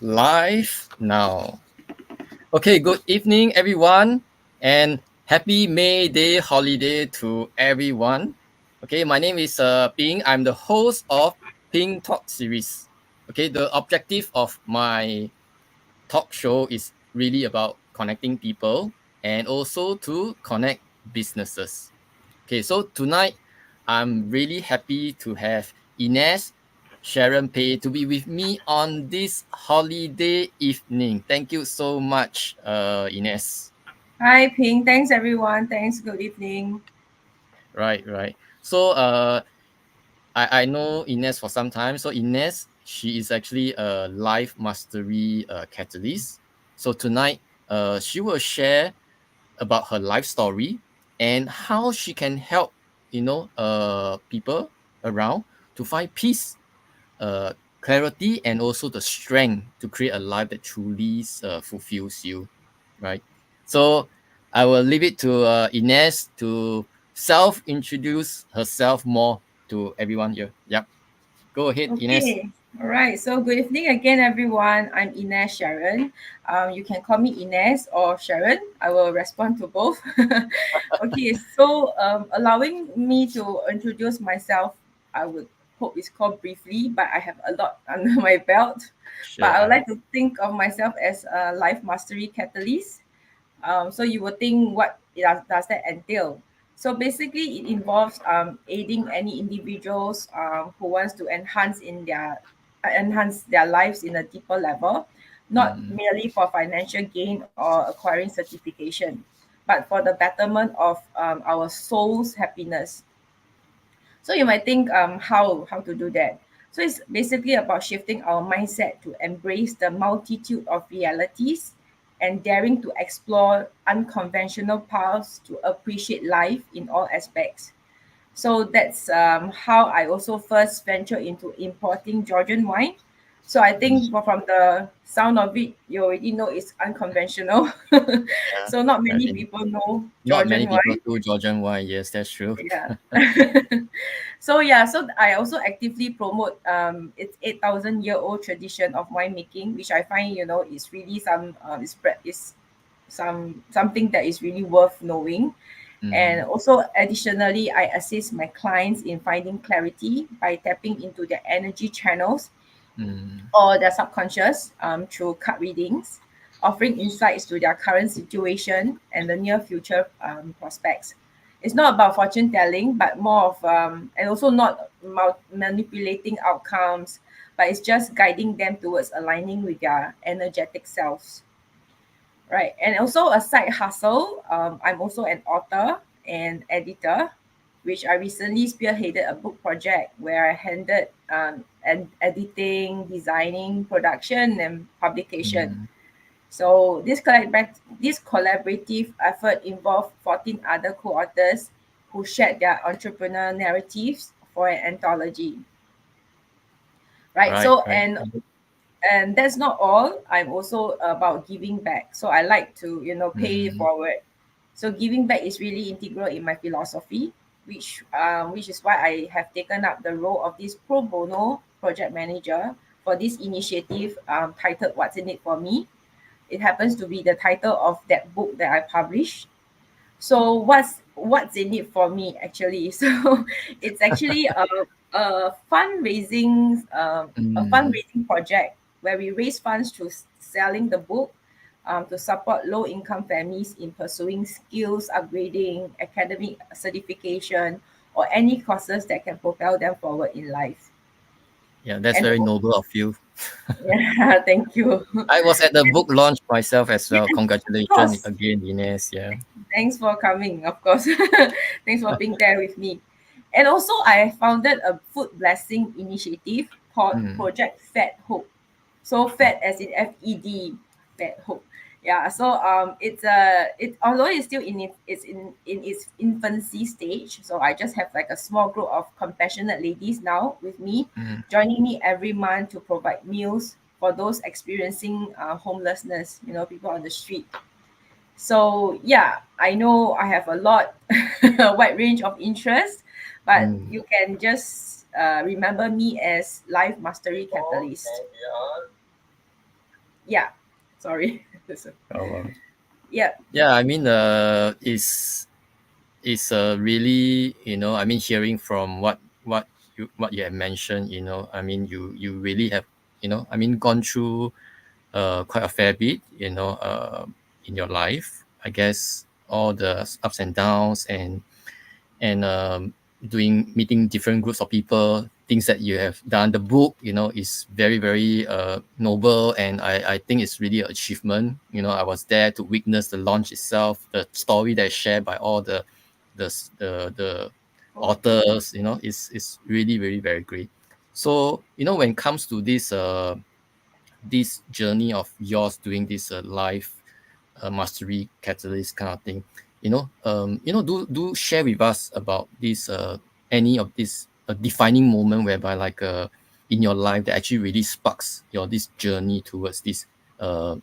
Live now. Okay, good evening, everyone, and happy May Day holiday to everyone. Okay, my name is Ping. I'm the host of Ping Talk series. Okay, the objective of my talk show is really about connecting people and also to connect businesses. Okay, so tonight I'm really happy to have Ines Sharon Peh to be with me on this holiday evening. Thank you so much, Ines. Hi, Ping. Thanks, everyone. Thanks. Good evening. Right. So I know Ines for some time. So Ines, she is actually a life mastery catalyst. So tonight, she will share about her life story and how she can help people around to find peace, uh clarity, and also the strength to create a life that truly fulfills you, right? So I will leave it to Ines to self introduce herself more to everyone here. Yep, go ahead, Ines. Okay. All right. So, good evening again, everyone. I'm Ines Sharon. You can call me Ines or Sharon. I will respond to both. Okay. So, allowing me to introduce myself, I would hope it's called briefly, but I have a lot under my belt. But I would Sure. like to think of myself as a life mastery catalyst. So you would think what does that entail? So basically, it involves aiding any individuals who wants to enhance their lives in a deeper level, not Mm, merely for financial gain or acquiring certification, but for the betterment of our soul's happiness. So you might think how to do that. So it's basically about shifting our mindset to embrace the multitude of realities and daring to explore unconventional paths to appreciate life in all aspects. So that's how I also first ventured into importing Georgian wine. So I mm, think from the sound of it, you already know it's unconventional. yeah, So not I many mean, people know not many Georgian people wine. do Georgian wine. Yes, that's true. Yeah. So yeah, so I also actively promote it's 8,000-year-old tradition of winemaking, which I find is really is something that is really worth knowing. And Mm, also additionally, I assist my clients in finding clarity by tapping into their energy channels mm, or their subconscious through card readings, offering insights to their current situation and the near future prospects. It's not about fortune telling, but more of, and also not manipulating outcomes, but it's just guiding them towards aligning with their energetic selves. Right. And also a side hustle. I'm also an author and editor, which I recently spearheaded a book project where I handled editing, designing, production, and publication. mm. So this collaborative effort involved 14 other co-authors who shared their entrepreneurial narratives for an anthology. Right. So Right. and that's not all. I'm also about giving back, so I like to pay it Mm, forward. So giving back is really integral in my philosophy, which is why I have taken up the role of this pro bono project manager for this initiative titled "What's in It for Me." It happens to be the title of that book that I published. So what's in it for me actually? So it's actually a mm. fundraising project where we raise funds through selling the book to support low income families in pursuing skills upgrading, academic certification, or any courses that can propel them forward in life. Yeah, that's And very noble of you. yeah, thank you. I was at the book launch myself as well. Yes, of Congratulations course. again, Ines. Yeah. Thanks for coming, of course. Thanks for being there with me. And also, I founded a food blessing initiative called Mm, Project Fed Hope. So mm, Fed as in FED, Fed Hope. Yeah. So it although it's still in its infancy stage. So I just have like a small group of compassionate ladies now with me, mm. joining me every month to provide meals for those experiencing homelessness. People on the street. So yeah, I know I have a lot, a wide range of interests, but Mm. you can just remember me as Life Mastery Catalyst. Yeah, sorry. Oh, wow. Yeah. Yeah, I mean, it's really, I mean, hearing from what you have mentioned, I mean, you really have, I mean, gone through quite a fair bit, in your life. I guess all the ups and downs, and doing meeting different groups of people, things that you have done. The book, is very, very noble, and I think it's really an achievement. I was there to witness the launch itself, the story that is shared by all the Oh, authors. Is really, really very great. So, when it comes to this journey of yours doing this life mastery catalyst kind of thing, do share with us about this any of this defining moment whereby, like, in your life, that actually really sparks your this journey towards this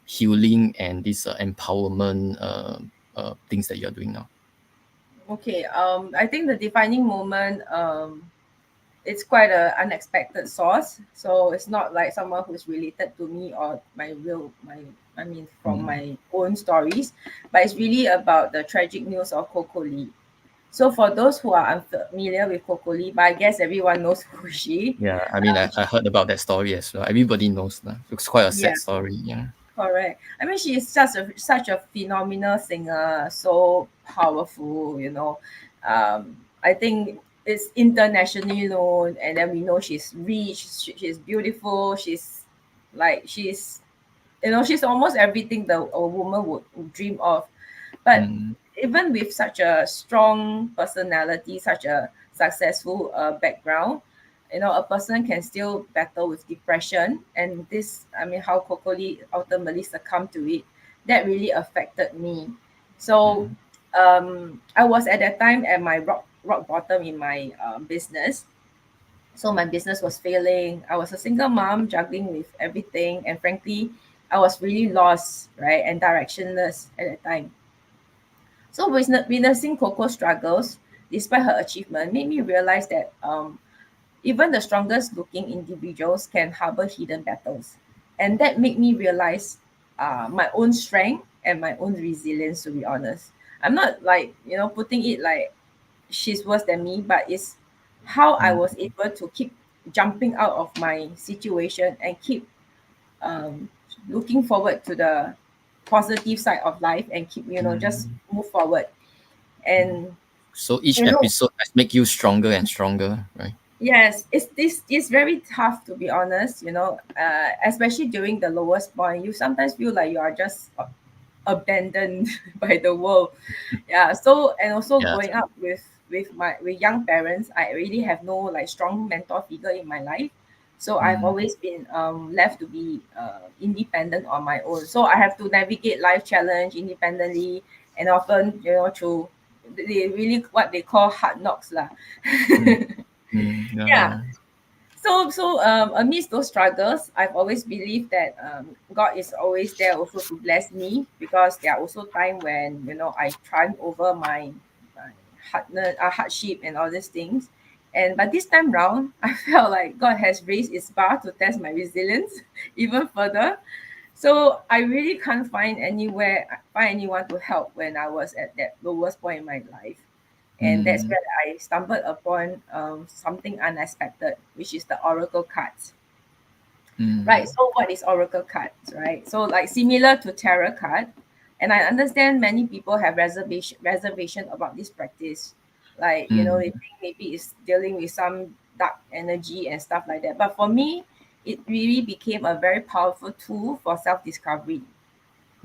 healing and this empowerment things that you're doing now. okay. I think the defining moment, it's quite a unexpected source. So it's not like someone who's related to me or I mean, from Mm. my own stories, but it's really about the tragic news of Coco Lee. So for those who are unfamiliar with Coco Lee, but I guess everyone knows who she. Yeah, I mean, I She, heard about that story as well. Everybody knows that. It's quite a yeah, sad story. Yeah. correct. I mean, she is such a phenomenal singer, so powerful. I think it's internationally known, and then we know she's rich, she's beautiful, she's she's almost everything a woman would dream of. But Mm. even with such a strong personality, such a successful background, a person can still battle with depression. And this, I mean, how Coco Lee ultimately succumbed to it, that really affected me. So Mm. I was at that time at my rock bottom in my business. So my business was failing. I was a single mom juggling with everything, and frankly, I was really lost, right, and directionless at that time. So witnessing Coco's struggles, despite her achievement, made me realize that even the strongest looking individuals can harbor hidden battles. And that made me realize my own strength and my own resilience, to be honest. I'm not like, putting it like she's worse than me, but it's how I Mm. was able to keep jumping out of my situation and keep um, looking forward to the positive side of life and keep, just Mm. move forward. And So each you know episode has make you stronger and stronger, right? yes, it's very tough, to be honest, especially during the lowest point. You sometimes feel like you are just abandoned by the world. Yeah. So, and also Yeah. growing up with young parents, I really have no like strong mentor figure in my life. So I've Mm. always been left to be independent on my own. So I have to navigate life challenge independently, and often, through they really what they call hard knocks lah. Mm. Mm. Yeah. Yeah. So amidst those struggles, I've always believed that God is always there also to bless me, because there are also time when, I triumph over my hardship and all these things. And but this time round, I felt like God has raised its bar to test my resilience even further. So I really can't find anyone to help when I was at that lowest point in my life. And that's Mm. where I stumbled upon something unexpected, which is the oracle cards. Right. Mm. So what is oracle cards, right? So like similar to tarot card, and I understand many people have reservation about this practice. Like, they Mm. think maybe it's dealing with some dark energy and stuff like that. But for me, it really became a very powerful tool for self-discovery.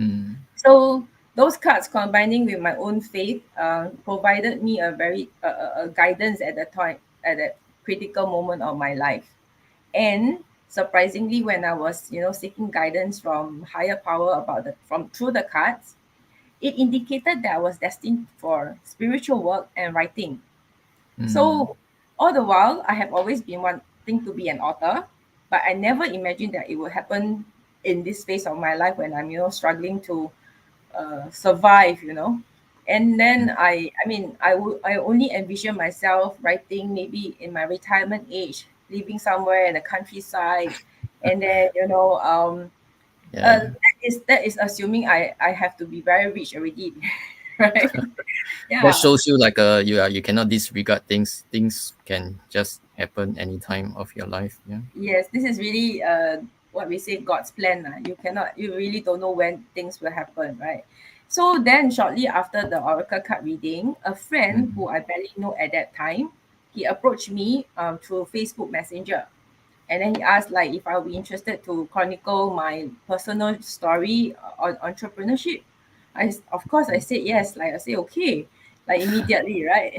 Mm. So those cards combining with my own faith provided me a very guidance at that time, at that critical moment of my life. And surprisingly, when I was, seeking guidance from higher power about the from through the cards, it indicated that I was destined for spiritual work and writing. Mm. So all the while, I have always been wanting to be an author, but I never imagined that it would happen in this phase of my life when I'm, struggling to survive. And then I only envision myself writing maybe in my retirement age, living somewhere in the countryside, and then Yeah. That is assuming I have to be very rich already, right? That Yeah. shows you like you cannot disregard things. Things can just happen any time of your life. Yeah. Yes, this is really what we say God's plan. You really don't know when things will happen, right? So then shortly after the oracle card reading, a friend Mm. who I barely know at that time, he approached me through Facebook Messenger. And then he asked like if I'll be interested to chronicle my personal story on entrepreneurship. Of course I said yes, like I say okay, like immediately, right?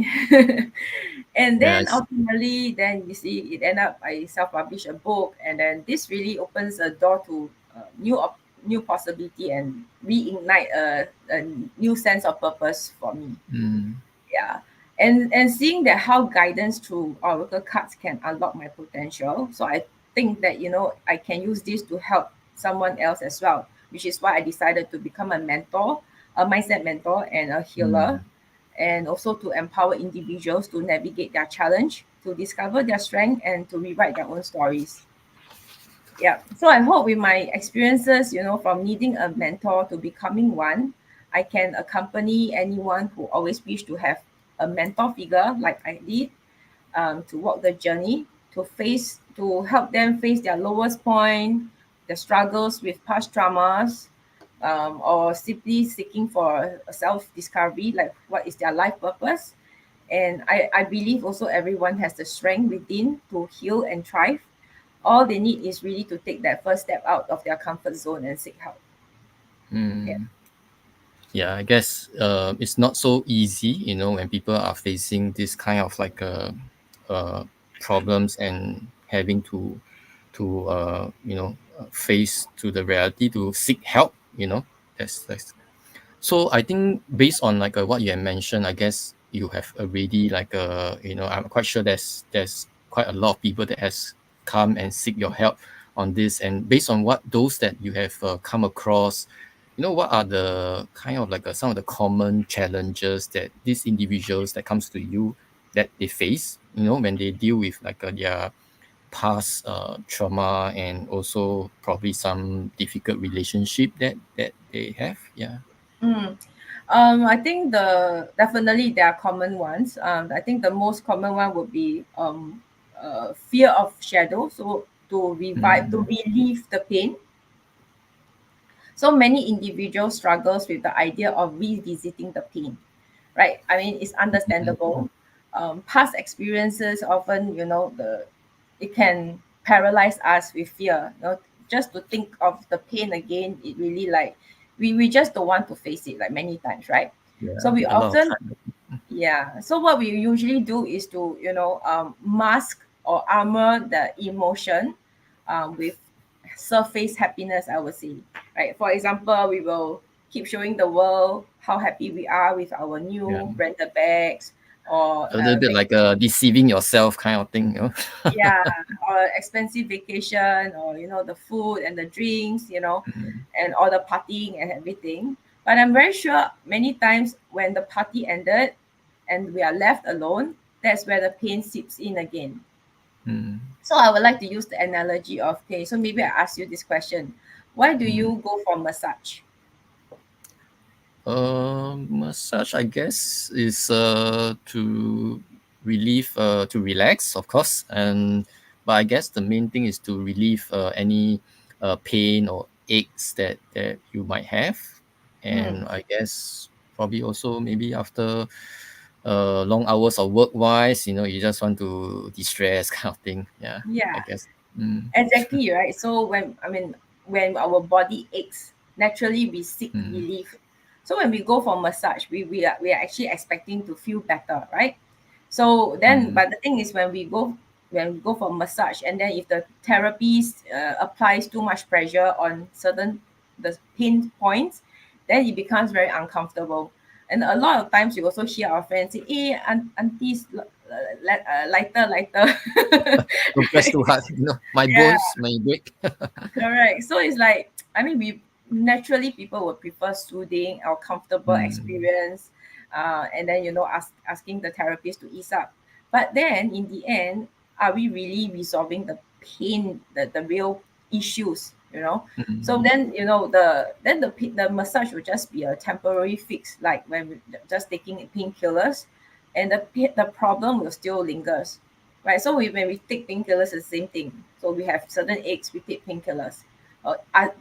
And then Yes. ultimately, then you see it end up I self-publish a book, and then this really opens a door to new possibility and reignite a new sense of purpose for me. Mm. Yeah. And seeing that how guidance through oracle cards can unlock my potential, so I think that I can use this to help someone else as well, which is why I decided to become a mentor, a mindset mentor and a healer, Mm. and also to empower individuals to navigate their challenge, to discover their strength and to rewrite their own stories. Yeah. So I hope with my experiences, from needing a mentor to becoming one, I can accompany anyone who always wish to have a mentor figure like I did, to walk the journey, to help them face their lowest point, the struggles with past traumas, or simply seeking for a self-discovery, like what is their life purpose. And I believe also everyone has the strength within to heal and thrive. All they need is really to take that first step out of their comfort zone and seek help. Yeah. Mm. Yeah, I guess it's not so easy, when people are facing this kind of like uh, problems and having to face to the reality to seek help. That's so I think based on like what you have mentioned, I guess you have already like I'm quite sure there's quite a lot of people that has come and seek your help on this, and based on what those that you have come across, what are the kind of like some of the common challenges that these individuals that comes to you that they face, when they deal with like their past trauma and also probably some difficult relationship that they have. Yeah. Mm. I think definitely there are common ones. I think the most common one would be fear of shadow. So to Mm. relieve the pain. So many individuals struggles with the idea of revisiting the pain, right? I mean, it's Mhm. understandable. Past experiences often, it can paralyze us with fear. Just to think of the pain again, it really like we just don't want to face it like many times, right? So Yeah, we a lot of often time. yeah. So what we usually do is to, mask or armor the emotion with surface happiness, I would say. Right. For example, we will keep showing the world how happy we are with our Yeah, new branded bags or a little bit like deceiving yourself kind of thing. yeah, or expensive vacation, or the food and the drinks, Mm. and all the partying and everything. But I'm very sure many times when the party ended and we are left alone, that's where the pain seeps in again. Mm. So I would like to use the analogy of, okay, so maybe I ask you this question: why do Mm. you go for massage? Massage, I guess, is to relieve, to relax, of course, and but I guess the main thing is to relieve any pain or aches that you might have, and Mm, I guess probably also maybe after long hours of work wise, you just want to de-stress kind of thing. Yeah, I yeah. guess. Mm. Exactly, right? So when our body aches, naturally we seek Mm. relief. So when we go for massage, we are actually expecting to feel better, right? So then, Mm. but the thing is, when we go for massage, and then if the therapist applies too much pressure on certain the pain points, then it becomes very uncomfortable. And a lot of times, you also hear our friends say, "Hey, aunties, lighter, lighter." Don't press too hard. My Yeah, bones may break. correct. So it's like, I mean, we naturally people would prefer soothing or comfortable Mm. experience, and then asking the therapist to ease up. But then in the end, are we really resolving the pain, the real issues? you know. So Mm. then, the massage will just be a temporary fix, like when we just taking painkillers, and the problem will still lingers, right? So when we take painkillers, it's the same thing. So we have certain aches, we take painkillers.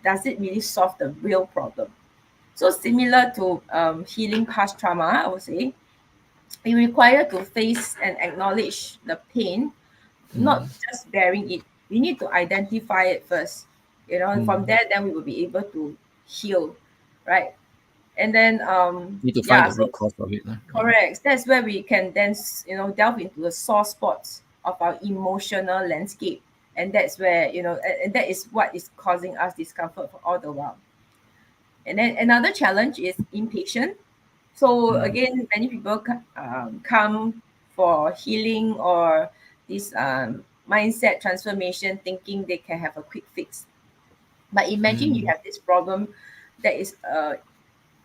Does it really solve the real problem? So similar to healing past trauma, I would say, we require to face and acknowledge the pain, not Mm. just bearing it. We need to identify it first. And from Mm. there, then we will be able to heal, right? And then, Need to find yeah, the so root cause of it. Yeah. correct. That's where we can then, delve into the sore spots of our emotional landscape. And that's where, and that is what is causing us discomfort for all the while. And then another challenge is impatient. So Mm. again, many people come for healing or this mindset transformation, thinking they can have a quick fix. But imagine you Mm. have this problem that is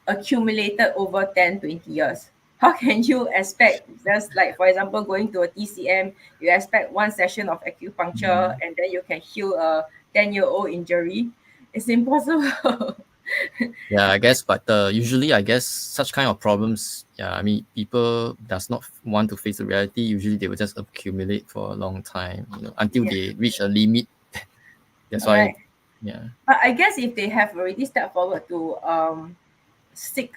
accumulated over 10, 20 years. How can you expect, just like, for example, going to a TCM, you expect one session of acupuncture Mm. and then you can heal a 10-year-old injury? It's impossible. Yeah, I guess, but usually, I guess such kind of problems. Yeah, I mean, people does not want to face the reality. Usually, they will just accumulate for a long time, until Yeah, they reach a limit. That's why, correct. yeah. But I guess if they have already stepped forward to seek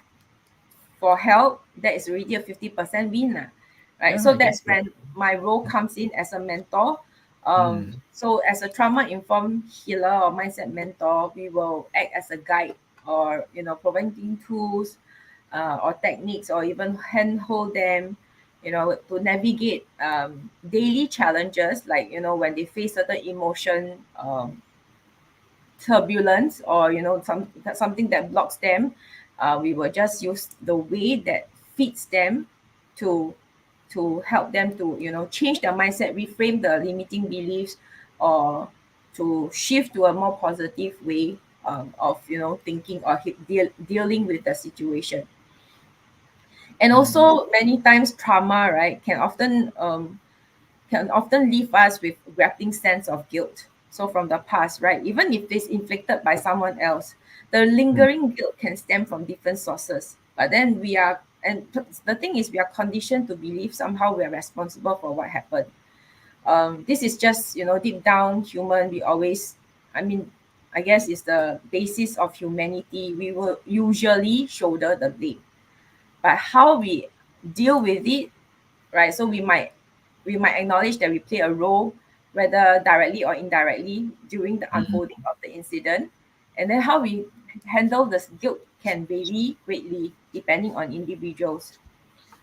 for help, that is already a 50% win, lah, right? Yeah, So I that's guess so. when my role comes in as a mentor. Mm. So as a trauma informed healer or mindset mentor, we will act as a guide, or providing tools, or techniques, or even handhold them, to navigate daily challenges, like when they face certain emotion, turbulence, or something that blocks them. We will just use the way that fits them to help them to change their mindset, reframe the limiting beliefs, or to shift to a more positive way of thinking, or dealing with the situation. And Mm. also many times trauma, right, can often leave us with grappling sense of guilt. So from the past, right, even if it's inflicted by someone else, the Mm. lingering guilt can stem from different sources. But then the thing is, we are conditioned to believe somehow we are responsible for what happened. This is just deep down human. We always, I mean, I guess it's the basis of humanity. We will usually shoulder the blame, but how we deal with it, right? So we might acknowledge that we play a role, whether directly or indirectly, during the Mm. unfolding of the incident. And then how we handle this guilt can vary greatly depending on individuals.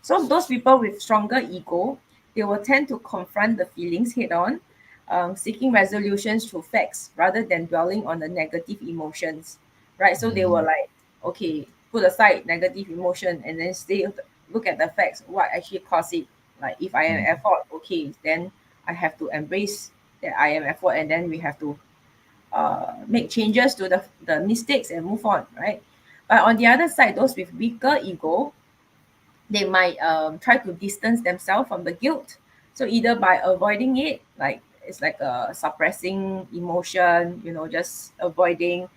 So those people with stronger ego, they will tend to confront the feelings head on, seeking resolutions through facts rather than dwelling on the negative emotions, right? So they will, Mm. like, okay, put aside negative emotion and then stay look at the facts, what actually caused it. Like, if I am Mm. at fault, okay, then I have to embrace that I am at fault, and then we have to make changes to the mistakes and move on, right? But on the other side, those with weaker ego, they might try to distance themselves from the guilt. So either by avoiding it, like it's like a suppressing emotion, just avoiding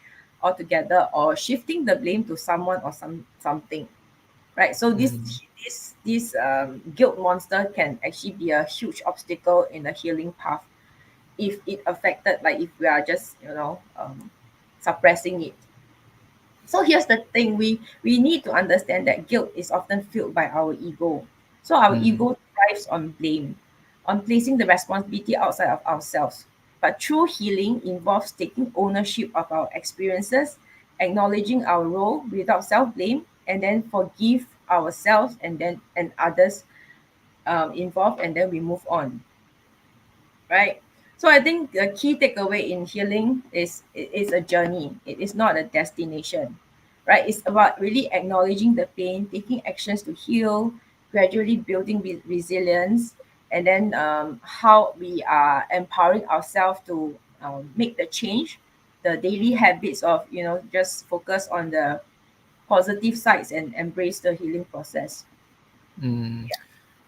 altogether, or shifting the blame to someone or something, right? So Mm. this guilt monster can actually be a huge obstacle in the healing path, if it affected, like if we are just suppressing it. So here's the thing, we need to understand that guilt is often fueled by our ego. So our Mm. ego thrives on blame, on placing the responsibility outside of ourselves. But true healing involves taking ownership of our experiences, acknowledging our role without self-blame, and then forgive ourselves and others involved, and then we move on, right? So I think the key takeaway in healing is it is a journey. It is not a destination, right? It's about really acknowledging the pain, taking actions to heal, gradually building resilience, and then how we are empowering ourselves to make the change, the daily habits of just focus on the positive sides and embrace the healing process. Mm.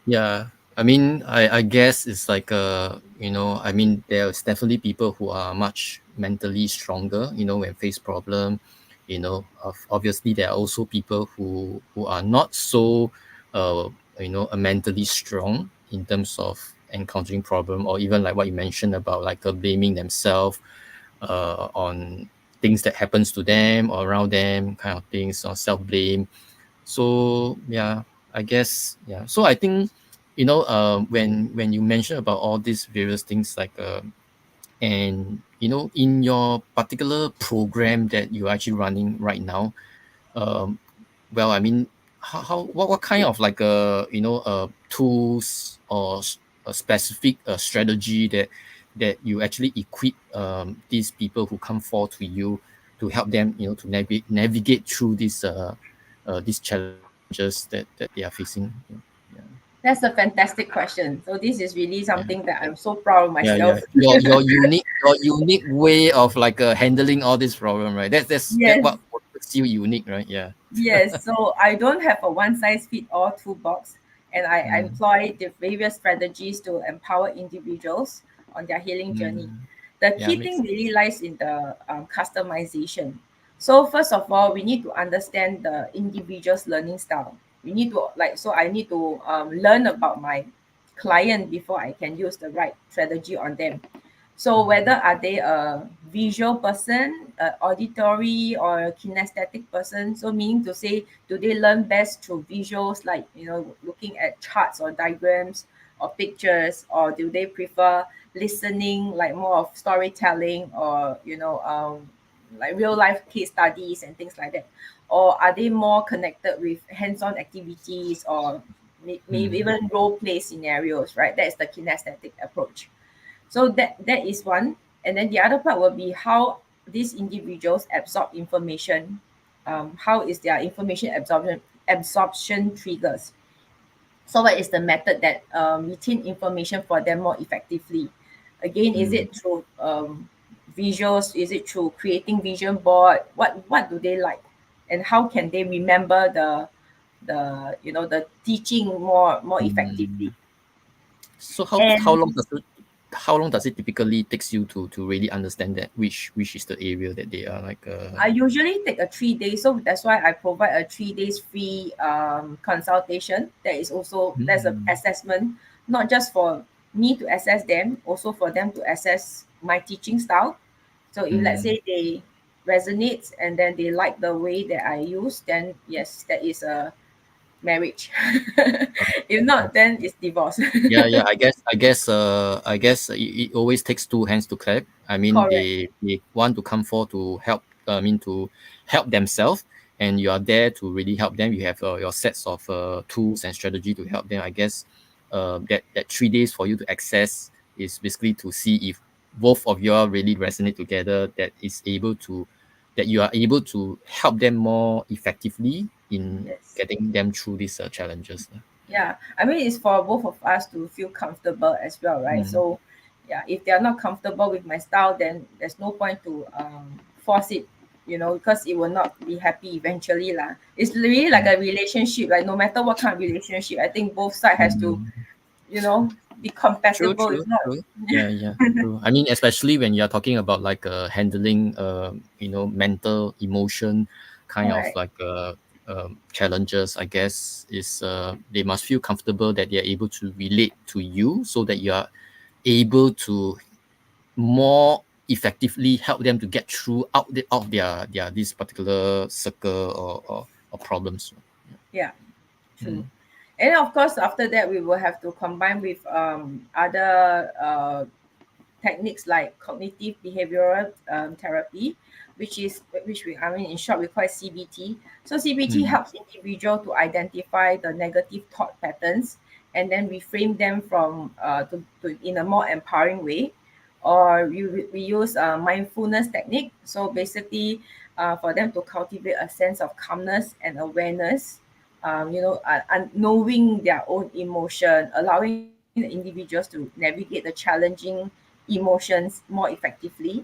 Yeah. I mean, I guess it's like I mean, there's definitely people who are much mentally stronger, when face problem. Obviously there are also people who are not so, uh, mentally strong in terms of encountering problem, or even like what you mentioned about like blaming themselves, on things that happens to them or around them, kind of things, or self blame. So yeah, I guess, yeah. So I think, when you mention about all these various things, like and in your particular program that you're actually running right now, um well, I mean, what kind of like tools or a specific strategy that you actually equip these people who come forward to you, to help them, to navigate through these challenges that they are facing. Yeah. That's a fantastic question. So this is really Yeah. something that I'm so proud of Yeah, myself. yeah. Your unique way of like handling all this problem, right? That Yes. what makes you unique, right? Yeah. Yes, so I don't have a one size fit all toolbox, and I Mm, employ the various strategies to empower individuals on their healing journey. mm. The Yeah, key makes thing sense. really lies in the customization. So first of all, we need to understand the individual's learning style. We need to I need to learn about my client before I can use the right strategy on them. So whether Mm, are they a visual person, a auditory or a kinesthetic person, so meaning to say, do they learn best through visuals, like looking at charts or diagrams or pictures, or do they prefer listening, like more of storytelling, or like real life case studies and things like that, or are they more connected with hands-on activities, or maybe mm, even role play scenarios, right? That's the kinesthetic approach. So that is one. And then the other part will be how these individuals absorb information. How is their information absorption triggers? So what is the method that retain information for them more effectively? Again, is mm, it through visuals? Is it through creating vision board? What do they like, and how can they remember the teaching more effectively? mm. So how And long does it typically takes you to really understand that which is the area that they are like I usually take a 3 days, so that's why I provide a 3 days free consultation. That is also There's a mm, assessment, not just for me to assess them, also for them to assess my teaching style. So if let's mm, say they resonate and then they like the way that I use, then yes, that is a marriage. If not, then it's divorce. yeah, yeah. I guess it always takes two hands to clap. I mean, Correct. they want to come forward to help. I mean, to help themselves, and you are there to really help them. You have your sets of tools and strategy to help them. I guess that 3 days for you to access is basically to see if both of you all really resonate together. That you are able to help them more effectively in Yes. getting them through these challenges. Yeah, I mean, it's for both of us to feel comfortable as well, right? Mm, So yeah, if they are not comfortable with my style, then there's no point to force it, because it will not be happy eventually lah. It's really like mm. a relationship. Like no matter what kind of relationship, I think both sides has to Mm. you know be True, compatible. If true, not, true. Yeah, yeah, true. I mean, especially when you're talking about like handling, mental, emotion, kind of correct. like challenges. I guess is they must feel comfortable that they are able to relate to you, so that you are able to more effectively help them to get through out their this particular circle or problems. Yeah, true. Mm, And of course, after that, we will have to combine with other techniques like cognitive behavioral therapy, I mean, in short, we call it CBT. So CBT mm, helps individual to identify the negative thought patterns and then reframe them from to in a more empowering way. Or we use mindfulness technique. So basically, for them to cultivate a sense of calmness and awareness, and knowing their own emotion, allowing the individuals to navigate the challenging emotions more effectively.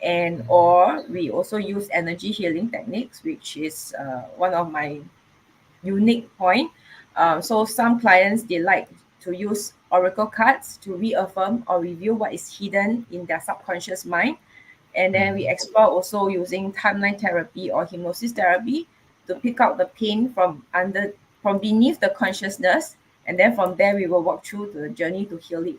And mm, or we also use energy healing techniques, which is one of my unique point. So some clients, they like to use oracle cards to reaffirm or reveal what is hidden in their subconscious mind. And then we mm, explore also using timeline therapy or hypnosis therapy to pick out the pain from beneath the consciousness. And then from there, we will walk through the journey to heal it.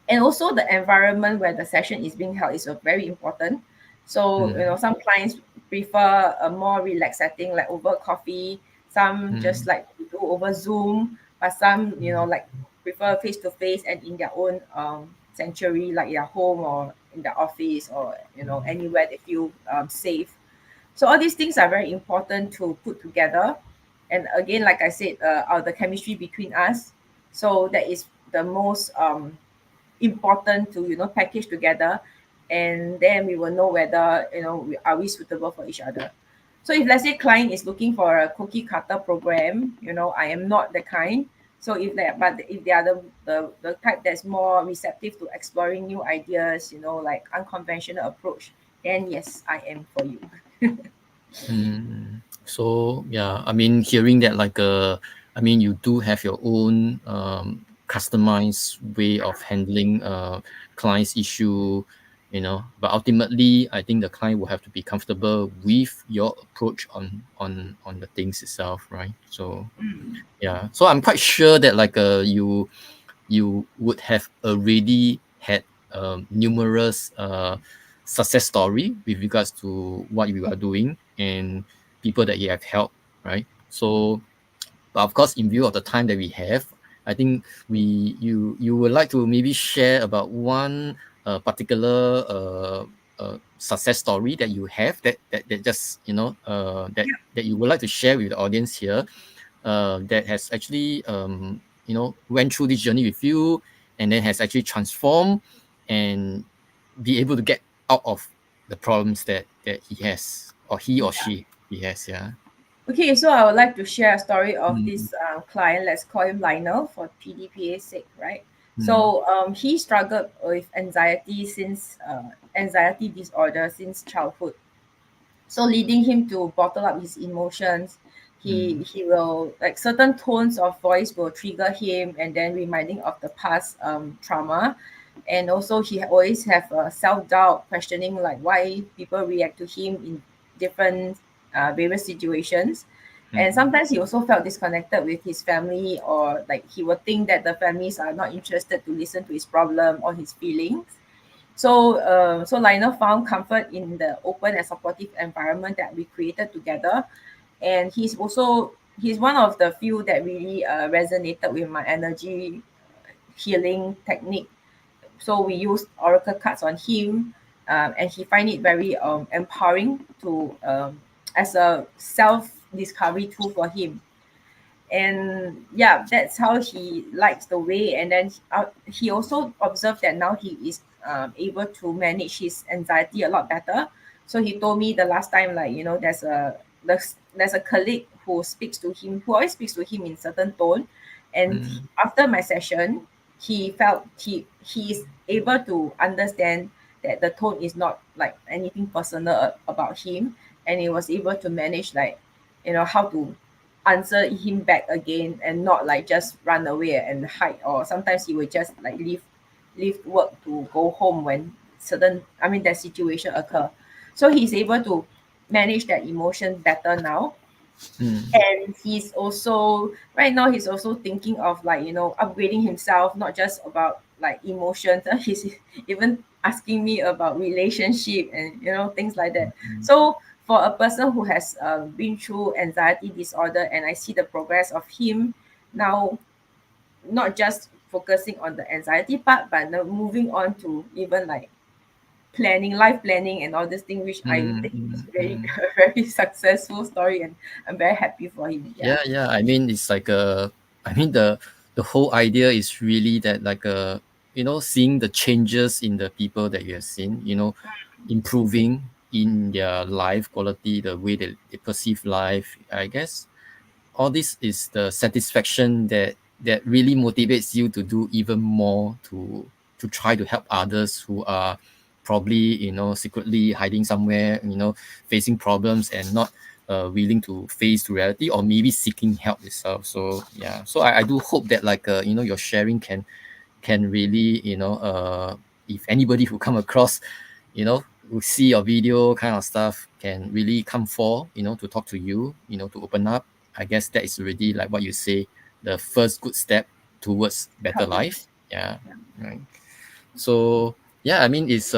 And also the environment where the session is being held is very important. So mm, some clients prefer a more relaxed setting like over coffee, some just mm, like to do over Zoom, but some mm, like prefer face to face and in their own sanctuary, like their home or in the office, or anywhere they feel safe. So all these things are very important to put together. And again, like I said, the chemistry between us. So that is the most important to package together, and then we will know whether are we suitable for each other. So if let's say client is looking for a cookie cutter program, I am not the kind. So if they are the type that's more receptive to exploring new ideas, like unconventional approach, then yes, I am for you. mm. So yeah, I mean, hearing that, like I mean, you do have your own customized way of handling clients' issue, but ultimately, I think the client will have to be comfortable with your approach on the things itself, right? So yeah, so I'm quite sure that like you would have already had numerous success story with regards to what you are doing and people that you have helped, right? So, but of course, in view of the time that we have, I think you would like to maybe share about one particular success story that you have that just that you would like to share with the audience here, that has actually went through this journey with you and then has actually transformed and be able to get out of the problems that he has, or he or Yeah. she has. Yeah. Okay, so I would like to share a story of Mm, this client. Let's call him Lionel for PDPA's sake, right? mm, So he struggled with anxiety disorder since childhood, so leading him to bottle up his emotions. mm, He will, like, certain tones of voice will trigger him and then reminding of the past trauma. And also he always have self-doubt, questioning like why people react to him in different various situations. And mm, sometimes he also felt disconnected with his family, or like he would think that the families are not interested to listen to his problem or his feelings. So Lionel found comfort in the open and supportive environment that we created together. And he's one of the few that really resonated with my energy healing technique. So we used oracle cards on him, and he find it very empowering to as a self discovery tool for him. And yeah, that's how he likes the way. And then he also observed that now he is able to manage his anxiety a lot better. So he told me the last time, like, there's a colleague who speaks to him, who always speaks to him in certain tone. And mm, after my session, he felt he is able to understand that the tone is not like anything personal about him. And he was able to manage, like, how to answer him back again, and not like just run away and hide. Or sometimes he would just like leave work to go home when that situation occur. So he's able to manage that emotion better now. mm, And he's also right now he's also thinking of, like, upgrading himself, not just about like emotions. He's even asking me about relationship and things like that. mm, So for a person who has been through anxiety disorder, and I see the progress of him now, not just focusing on the anxiety part, but now moving on to even like planning, life planning, and all this thing, which I mm, think is mm, very mm. very successful story, and I'm very happy for him. Yeah. Yeah, yeah. I mean, it's like I mean, the whole idea is really that, like seeing the changes in the people that you have seen, improving in their life quality, the way they perceive life. I guess all this is the satisfaction that really motivates you to do even more, to try to help others who are probably secretly hiding somewhere, facing problems and not willing to face the reality, or maybe seeking help itself. So yeah, so I do hope that like your sharing can really if anybody who come across who see your video kind of stuff can really come for to talk to you, to open up. I guess that is already like what you say, the first good step towards better Helping. life. Yeah. Yeah. Right. So yeah, I mean it's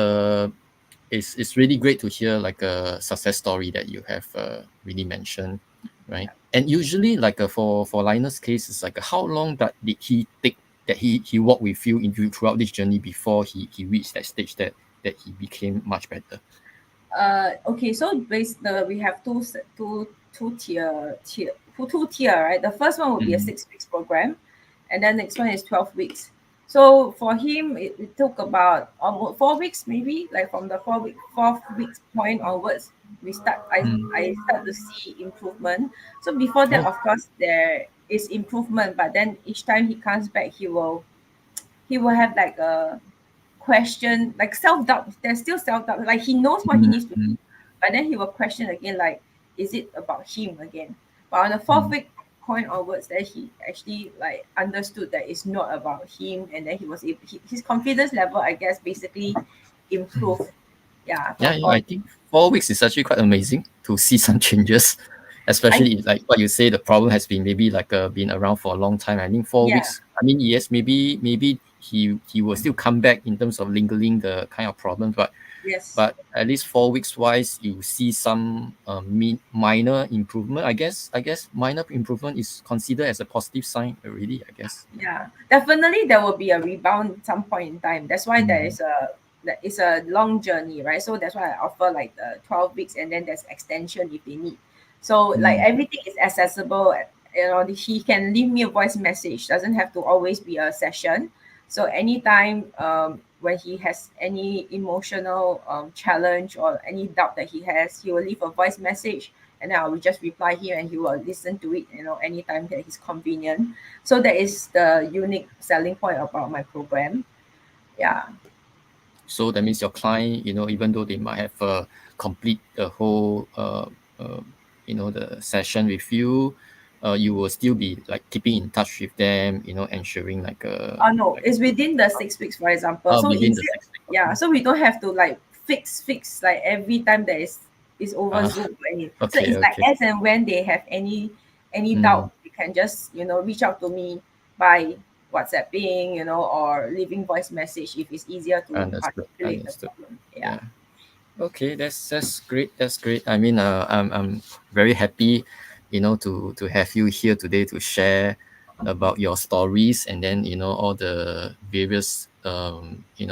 really great to hear like a success story that you have really mentioned, right? Yeah. And usually like for Linus' case, it's like how long that did he take that he walked with you throughout this journey before he reached that stage that he became much better? Okay, so we have two tier, right? The first one would be a Mm, 6 weeks program, and then next one is 12 weeks. So for him, it took about almost 4 weeks, maybe like from the fourth weeks point onwards, I mm. start to see improvement. So before that, Oh. of course, there is improvement, but then each time he comes back, he will have like a question, like self-doubt. There's still self-doubt, like he knows what he Mm, needs to do, mm, but then he will question again, like, is it about him again? But on the fourth mm, week point onwards, that he actually like understood that it's not about him, and then his confidence level, I guess, basically mm. improved. Yeah, Yeah, from four. I think 4 weeks is actually quite amazing to see some changes, I especially if, like what you say, the problem has been maybe like been around for a long time. I think four Yeah. weeks. I mean, yes, maybe he will still come back in terms of lingering the kind of problem, Yes. but at least 4 weeks wise, you see some minor improvement. I guess minor improvement is considered as a positive sign already. I guess. Yeah. Yeah, definitely there will be a rebound at some point in time. That's why Mm, that is a long journey, right? So that's why I offer like the 12 weeks, and then there's extension if they need. So like mm. everything is accessible. He can leave me a voice message. Doesn't have to always be a session. So anytime when he has any emotional challenge or any doubt that he has, he will leave a voice message, and then I will just reply him, and he will listen to it, anytime that he's convenient. So that is the unique selling point about my program. Yeah. So that means your client, even though they might have complete the whole, the session with you, you will still be like keeping in touch with them, ensuring like Oh no, it's within the 6 weeks, for example. So within the instead, 6 weeks. yeah, Okay. so we don't have to like fix like every time that is over Ah, Zoom or any. So okay, it's like okay. as and when they have any Mm, doubt, you can just reach out to me by WhatsApping, or leaving voice message if it's easier to understood, articulate the understood. problem. Yeah. Yeah. Okay, that's great. That's great. I mean, I'm very happy, to have you here today to share about your stories, and then all the various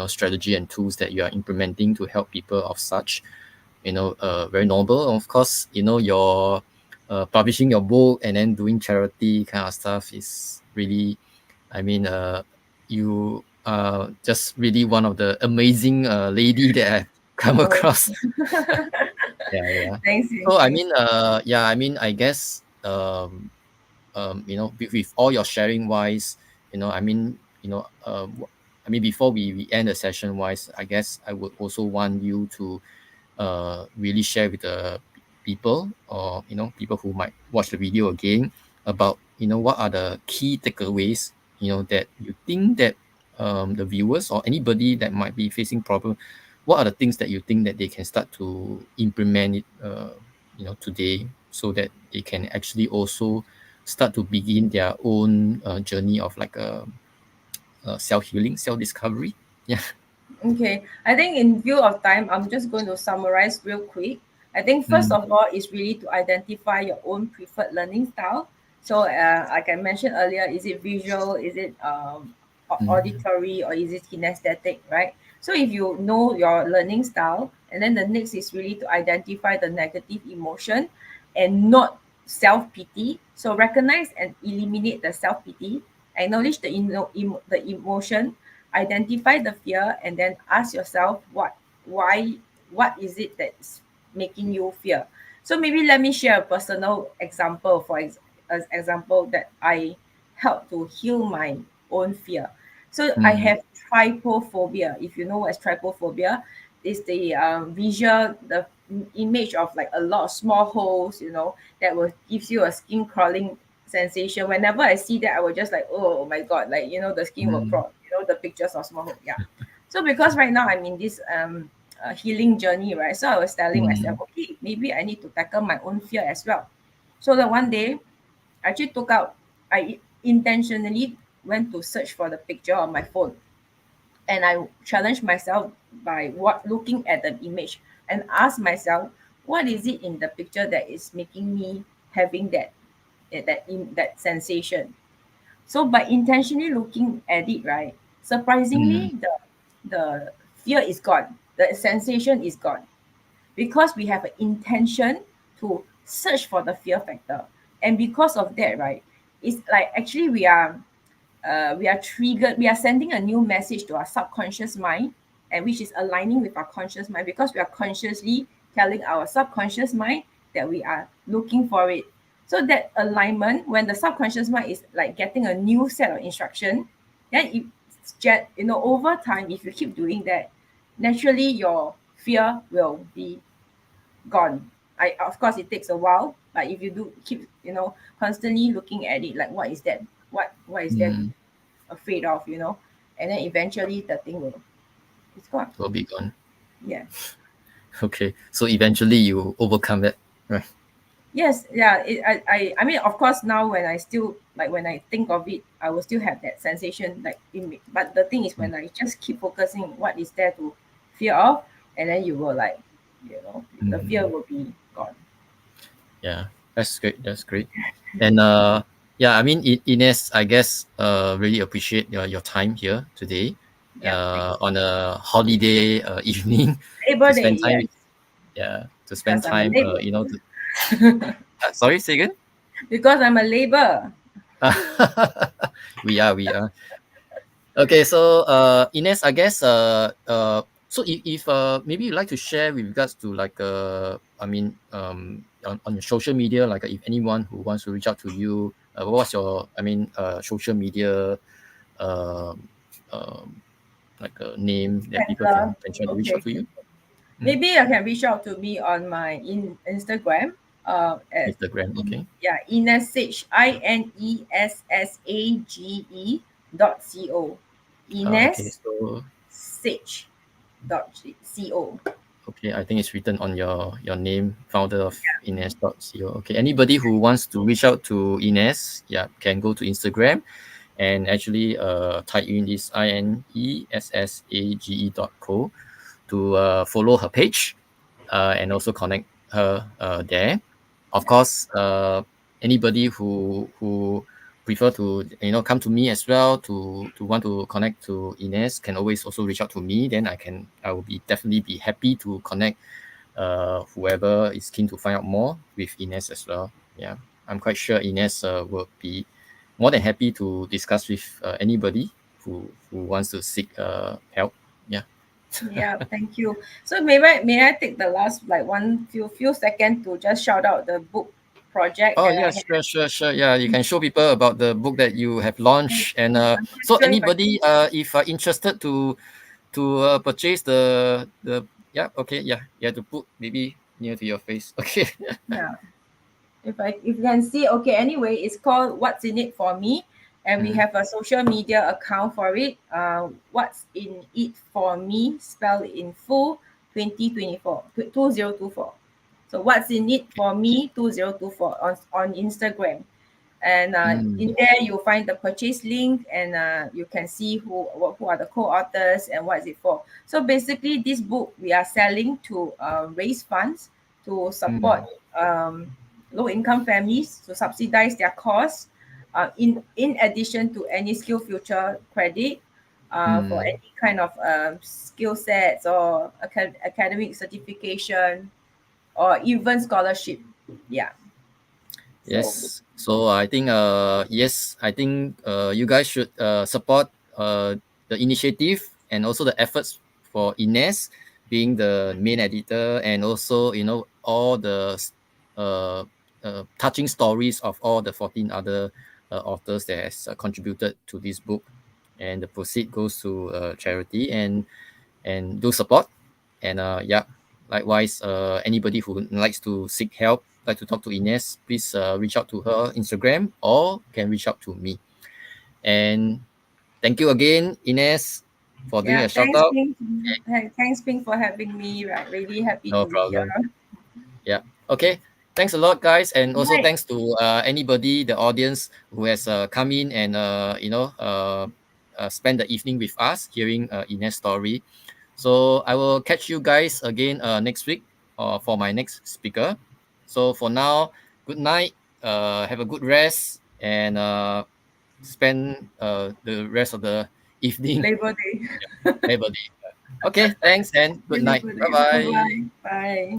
strategy and tools that you are implementing to help people of such, very noble. Of course, your publishing your book and then doing charity kind of stuff is really, I mean, you are just really one of the amazing lady that I've come Oh, across. Yeah, yeah. thanks, you. So I Thanks. mean, yeah, I mean, I guess, with all your sharing wise, I mean, I mean, before we end the session wise, I guess I would also want you to really share with the people, or people who might watch the video again, about what are the key takeaways that you think that the viewers or anybody that might be facing problem, what are the things that you think that they can start to implement it today, so that they can actually also start to begin their own journey of like a self-healing, self-discovery. Yeah. Okay, I think in view of time, I'm just going to summarize real quick. I think first Mm, of all is really to identify your own preferred learning style. So, like I mentioned earlier, is it visual, is it mm, auditory, or is it kinesthetic, right? So, if you know your learning style, and then the next is really to identify the negative emotion and not self pity. So, recognize and eliminate the self pity, acknowledge the emotion, identify the fear, and then ask yourself what is it that's making you fear. So maybe let me share a personal example, as example that I help to heal my own fear. So I mm, have trypophobia. If you know what's trypophobia, is the visual, the image of like a lot of small holes, that will gives you a skin crawling sensation. Whenever I see that, I will just like, oh my god, like the skin will Mm, crawl. The pictures of small hole. Yeah. So because right now I'm in this healing journey, right? So I was telling myself, mm, okay, maybe I need to tackle my own fear as well. So that one day I actually took out, I intentionally went to search for the picture on my phone, and I challenged myself by looking at the image and ask myself, what is it in the picture that is making me having that sensation? So by intentionally looking at it, right, mm, surprisingly, the fear is gone, the sensation is gone, because we have an intention to search for the fear factor. And because of that, right, it's like actually we are triggered, we are sending a new message to our subconscious mind, and which is aligning with our conscious mind, because we are consciously telling our subconscious mind that we are looking for it. So that alignment, when the subconscious mind is like getting a new set of instruction, then over time, if you keep doing that, naturally your fear will be gone. Of course it takes a while, but if you do keep constantly looking at it, like what is that, what is there to mm. afraid of, and then eventually the thing will it's gone. Will be gone. Yeah. Okay, so eventually you overcome that, right? Yes. Yeah. I mean, of course, now when I still like when I think of it, I will still have that sensation like in me. But the thing is, Mm, when I just keep focusing what is there to fear of, and then you will like, the fear mm. will be gone. Yeah, that's great. That's great. And yeah, I mean, Ines, I guess really appreciate your time here today, Yeah. Thank you. on a holiday evening to Labor Day, spend time yes, with, yeah, to spend because I'm a time, labor. sorry, say again. Because I'm a labor. We are. Okay, so Ines, I guess so if maybe you'd like to share with regards to like I mean on your social media, like if anyone who wants to reach out to you, what's your I mean social media um like a name that people Handler. can try to reach Okay. out to you? Mm. Maybe you can reach out to me on my Instagram. At Instagram, okay. yeah, Ines Sage, INESSAGE .co. Okay, Ines so Sage .co. okay, I think it's written on your name, founder of Ines.co. Okay, anybody who wants to reach out to Ines, yeah, can go to Instagram and actually type in this INESSAGE.co to follow her page and also connect her there. Of course, anybody who prefer to come to me as well to want to connect to Ines can always also reach out to me. Then I will be definitely be happy to connect whoever is keen to find out more with Ines as well. Yeah, I'm quite sure Ines will be more than happy to discuss with anybody who wants to seek help. Yeah. Yeah, thank you. So may I take the last like one few seconds to just shout out the book project Oh that yeah, I have. sure. Yeah, you can show people about the book that you have launched, and I'm not so sure if I anybody if interested to purchase the yeah, okay, yeah, you have to put maybe near to your face. Okay. yeah. If you can see, okay, anyway, it's called What's in It for Me, and we Mm, have a social media account for it. What's in It for Me, spelled in full, 2024 2024. So What's in It for Me 2024 on Instagram. And mm, in there you'll find the purchase link, and you can see who are the co-authors and what is it for. So basically this book we are selling to raise funds to support mm, um, low income families, to subsidize their costs, in addition to any skill future credit, for mm. any kind of skill sets or academic certification or even scholarship. Yeah. So Yes. So I think yes, I think you guys should support the initiative and also the efforts for Ines being the main editor, and also all the uh, touching stories of all the 14 other authors that has contributed to this book, and the proceed goes to charity, and do support. And yeah, likewise, anybody who likes to seek help, like to talk to Ines, please reach out to her Instagram or can reach out to me. And thank you again, Ines, for doing Yeah, a shout out. Thanks, Ping, for having me. Right, really happy No to be problem. here. Yeah. Okay. Thanks a lot, guys, and also Right. thanks to anybody, the audience who has come in and spend the evening with us, hearing Ines' story. So I will catch you guys again next week for my next speaker. So for now, good night. Have a good rest and spend the rest of the evening. Labor Day. Labor Day. Okay. Thanks and good Happy night. Labor Bye Day. bye. Bye-bye. Bye.